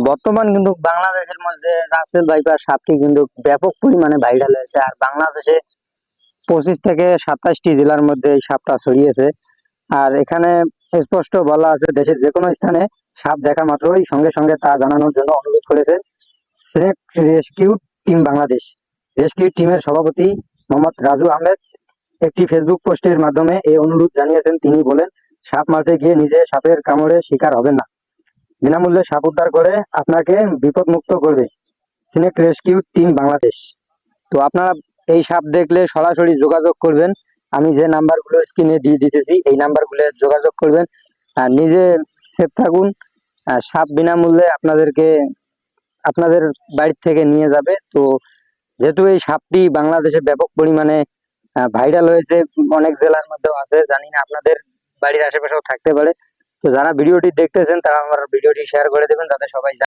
বর্তমান কিন্তু বাংলাদেশের মধ্যে রাসেল ভাইপার সাপটি কিন্তু ব্যাপক পরিমাণে ভাইরাল হয়েছে। আর বাংলাদেশে 25 থেকে 27টি জেলার মধ্যে এই সাপটা ছড়িয়েছে। আর এখানে স্পষ্ট বলা আছে, দেশের যে কোনো স্থানে সাপ দেখা মাত্রই সঙ্গে সঙ্গে তা জানানোর জন্য অনুরোধ করেছে snake rescue team Bangladesh. Rescue টিমের সভাপতি মোহাম্মদ রাজু আহমেদ একটি ফেসবুক পোস্টের মাধ্যমে এই অনুরোধ জানিয়েছেন। তিনি বলেন, সাপ মারতে গিয়ে নিজে সাপের কামড়ে শিকার হবেন না। বিনামূল্যে সাপ উদ্ধার করে আপনাকে বিপদমুক্ত করবে স্নেক রেস্কিউ টিম বাংলাদেশ। তো আপনারা এই সাপ দেখলে সরাসরি যোগাযোগ করবেন। আমি যে নাম্বারগুলো স্ক্রিনে দিয়ে দিতেছি এই নাম্বারগুলো যোগাযোগ করবেন। আর নিজে সেফ থাকুন। আর সাপ বিনামূল্যে আপনাদের বাড়ি থেকে নিয়ে যাবে। তো যেহেতু এই সাপটি বাংলাদেশে ব্যাপক পরিমাণে ভাইরাল হয়েছে, অনেক জেলার মধ্যেও আছে, জানি না আপনাদের বাড়ির আশেপাশেও থাকতে পারে। তো যারা ভিডিওটি দেখতেছেন তারা আমার ভিডিওটি শেয়ার করে দেবেন, যাতে সবাই